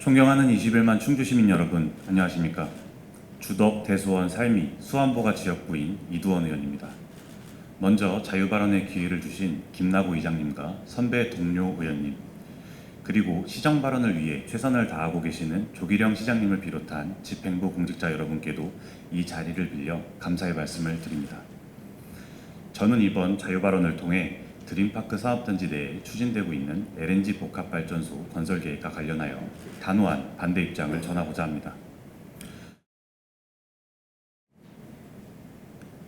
존경하는 21만 충주 시민 여러분, 안녕하십니까? 주덕, 대수원, 살미, 수안보가 지역구인 이두원 의원입니다. 먼저 자유발언의 기회를 주신 김나고 의장님과 선배 동료 의원님, 그리고 시정 발언을 위해 최선을 다하고 계시는 조기령 시장님을 비롯한 집행부 공직자 여러분께도 이 자리를 빌려 감사의 말씀을 드립니다. 저는 이번 자유발언을 통해 드림파크 사업단지 내에 추진되고 있는 LNG 복합발전소 건설 계획과 관련하여 단호한 반대 입장을 전하고자 합니다.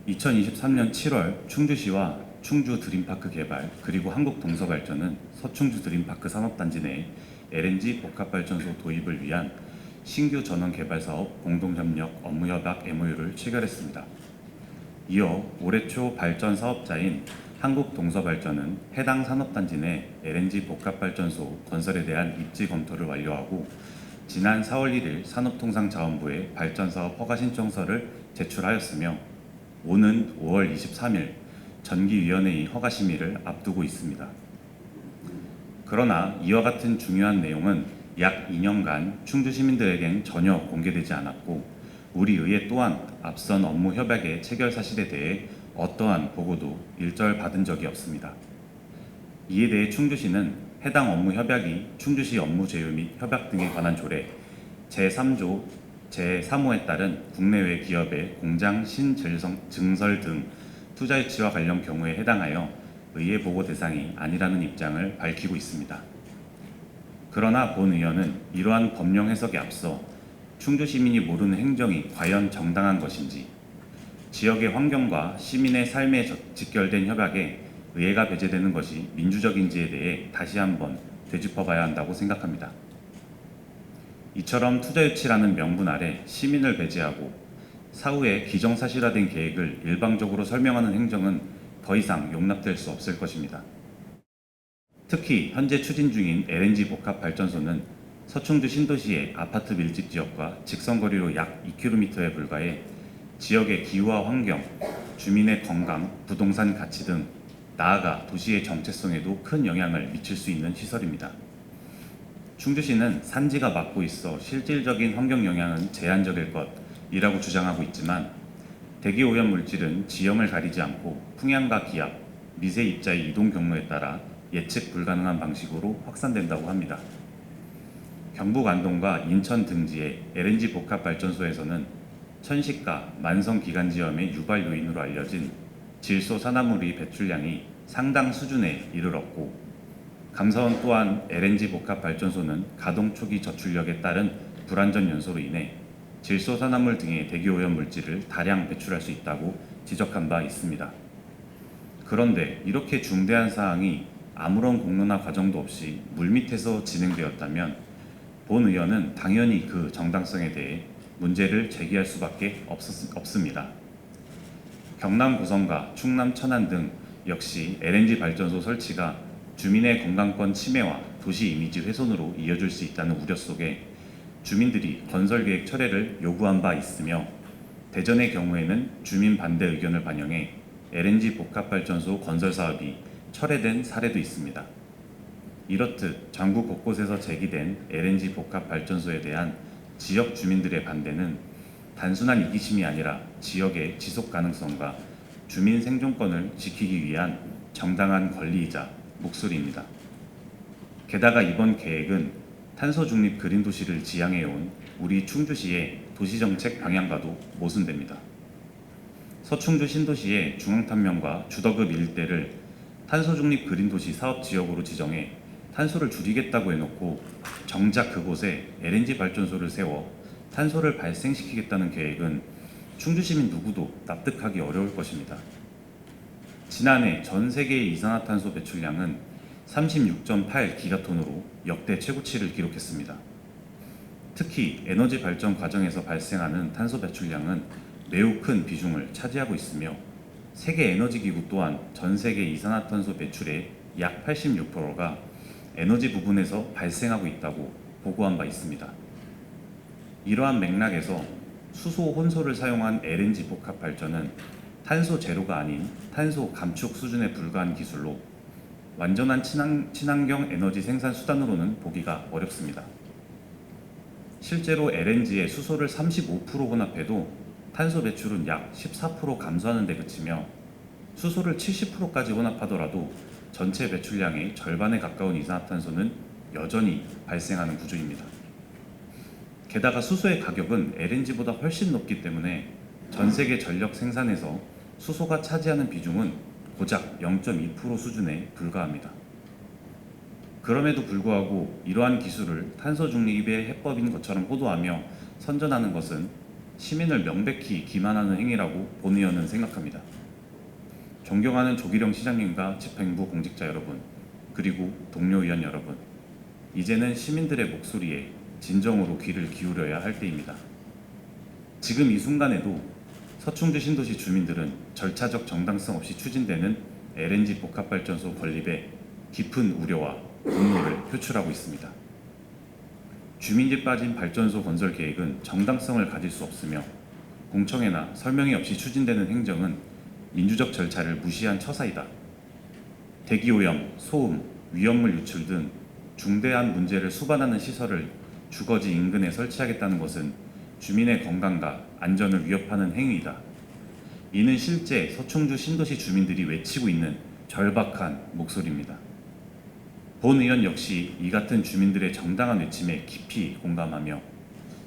2023년 7월 충주시와 충주 드림파크 개발 그리고 한국동서발전은 서충주 드림파크 산업단지 내 LNG 복합발전소 도입을 위한 신규 전원 개발 사업 공동협력 업무협약 MOU를 체결했습니다. 이어 올해 초 발전 사업자인 한국동서발전은 해당 산업단지 내 LNG 복합발전소 건설에 대한 입지 검토를 완료하고 지난 4월 1일 산업통상자원부에 발전사업 허가신청서를 제출하였으며 오는 5월 23일 전기위원회의 허가심의를 앞두고 있습니다. 그러나 이와 같은 중요한 내용은 약 2년간 충주 시민들에겐 전혀 공개되지 않았고 우리 의회 또한 앞선 업무 협약의 체결 사실에 대해 어떠한 보고도 일절 받은 적이 없습니다. 이에 대해 충주시는 해당 업무 협약이 충주시 업무 제휴 및 협약 등에 관한 조례 제3조 제3호에 따른 국내외 기업의 공장 신증설 등 투자 유치와 관련 경우에 해당하여 의회 보고 대상이 아니라는 입장을 밝히고 있습니다. 그러나 본 의원은 이러한 법령 해석에 앞서 충주 시민이 모르는 행정이 과연 정당한 것인지 지역의 환경과 시민의 삶에 직결된 협약에 의회가 배제되는 것이 민주적인지에 대해 다시 한번 되짚어봐야 한다고 생각합니다. 이처럼 투자유치라는 명분 아래 시민을 배제하고 사후에 기정사실화된 계획을 일방적으로 설명하는 행정은 더 이상 용납될 수 없을 것입니다. 특히 현재 추진 중인 LNG 복합발전소는 서충주 신도시의 아파트 밀집 지역과 직선거리로 약 2km에 불과해 지역의 기후와 환경, 주민의 건강, 부동산 가치 등 나아가 도시의 정체성에도 큰 영향을 미칠 수 있는 시설입니다. 충주시는 산지가 막고 있어 실질적인 환경 영향은 제한적일 것이라고 주장하고 있지만 대기 오염 물질은 지형을 가리지 않고 풍향과 기압, 미세 입자의 이동 경로에 따라 예측 불가능한 방식으로 확산된다고 합니다. 경북 안동과 인천 등지의 LNG 복합발전소에서는 천식과 만성기관지염의 유발 요인으로 알려진 질소 산화물의 배출량이 상당 수준에 이르렀고 감사원 또한 LNG 복합발전소는 가동 초기 저출력에 따른 불안전 연소로 인해 질소 산화물 등의 대기오염 물질을 다량 배출할 수 있다고 지적한 바 있습니다. 그런데 이렇게 중대한 사항이 아무런 공론화 과정도 없이 물밑에서 진행되었다면 본 의원은 당연히 그 정당성에 대해 문제를 제기할 수밖에 없습니다. 경남 고성과 충남 천안 등 역시 LNG 발전소 설치가 주민의 건강권 침해와 도시 이미지 훼손으로 이어질 수 있다는 우려 속에 주민들이 건설계획 철회를 요구한 바 있으며 대전의 경우에는 주민 반대 의견을 반영해 LNG 복합발전소 건설 사업이 철회된 사례도 있습니다. 이렇듯 전국 곳곳에서 제기된 LNG 복합발전소에 대한 지역 주민들의 반대는 단순한 이기심이 아니라 지역의 지속 가능성과 주민 생존권을 지키기 위한 정당한 권리이자 목소리입니다. 게다가 이번 계획은 탄소 중립 그린 도시를 지향해온 우리 충주시의 도시정책 방향과도 모순됩니다. 서충주 신도시의 중앙탄면과 주덕읍 일대를 탄소 중립 그린 도시 사업 지역으로 지정해 탄소를 줄이겠다고 해놓고 정작 그곳에 LNG 발전소를 세워 탄소를 발생시키겠다는 계획은 충주 시민 누구도 납득하기 어려울 것입니다. 지난해 전 세계의 이산화탄소 배출량은 36.8 기가톤으로 역대 최고치를 기록했습니다. 특히 에너지 발전 과정에서 발생하는 탄소 배출량은 매우 큰 비중을 차지하고 있으며 세계에너지기구 또한 전 세계 이산화탄소 배출의 약 86%가 에너지 부분에서 발생하고 있다고 보고한 바 있습니다. 이러한 맥락에서 수소 혼소를 사용한 LNG 복합 발전은 탄소 제로가 아닌 탄소 감축 수준에 불과한 기술로 완전한 친환경 에너지 생산 수단으로는 보기가 어렵습니다. 실제로 LNG에 수소를 35% 혼합해도 탄소 배출은 약 14% 감소하는 데 그치며 수소를 70%까지 혼합하더라도 전체 배출량의 절반에 가까운 이산화탄소는 여전히 발생하는 구조입니다. 게다가 수소의 가격은 LNG보다 훨씬 높기 때문에 전 세계 전력 생산에서 수소가 차지하는 비중은 고작 0.2% 수준에 불과합니다. 그럼에도 불구하고 이러한 기술을 탄소 중립의 해법인 것처럼 호도하며 선전하는 것은 시민을 명백히 기만하는 행위라고 본 의원은 생각합니다. 존경하는 조기령 시장님과 집행부 공직자 여러분, 그리고 동료 의원 여러분, 이제는 시민들의 목소리에 진정으로 귀를 기울여야 할 때입니다. 지금 이 순간에도 서충주 신도시 주민들은 절차적 정당성 없이 추진되는 LNG 복합발전소 건립에 깊은 우려와 분노를 표출하고 있습니다. 주민집 빠진 발전소 건설 계획은 정당성을 가질 수 없으며 공청회나 설명회 없이 추진되는 행정은 민주적 절차를 무시한 처사이다. 대기오염, 소음, 위험물 유출 등 중대한 문제를 수반하는 시설을 주거지 인근에 설치하겠다는 것은 주민의 건강과 안전을 위협하는 행위이다. 이는 실제 서충주 신도시 주민들이 외치고 있는 절박한 목소리입니다. 본 의원 역시 이 같은 주민들의 정당한 외침에 깊이 공감하며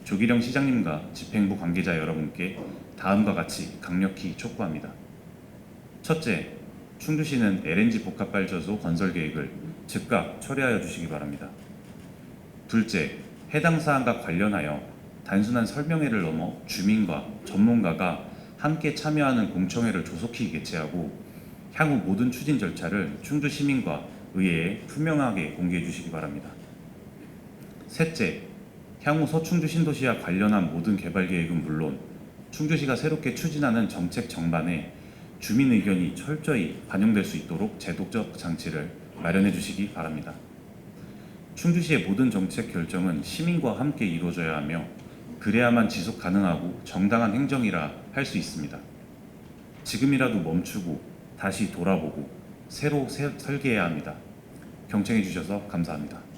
조기령 시장님과 집행부 관계자 여러분께 다음과 같이 강력히 촉구합니다. 첫째, 충주시는 LNG 복합발전소 건설 계획을 즉각 철회하여 주시기 바랍니다. 둘째, 해당 사안과 관련하여 단순한 설명회를 넘어 주민과 전문가가 함께 참여하는 공청회를 조속히 개최하고 향후 모든 추진 절차를 충주 시민과 의회에 투명하게 공개해 주시기 바랍니다. 셋째, 향후 서충주 신도시와 관련한 모든 개발 계획은 물론 충주시가 새롭게 추진하는 정책 정반에 주민 의견이 철저히 반영될 수 있도록 제도적 장치를 마련해 주시기 바랍니다. 충주시의 모든 정책 결정은 시민과 함께 이루어져야 하며 그래야만 지속 가능하고 정당한 행정이라 할 수 있습니다. 지금이라도 멈추고 다시 돌아보고 새로 설계해야 합니다. 경청해 주셔서 감사합니다.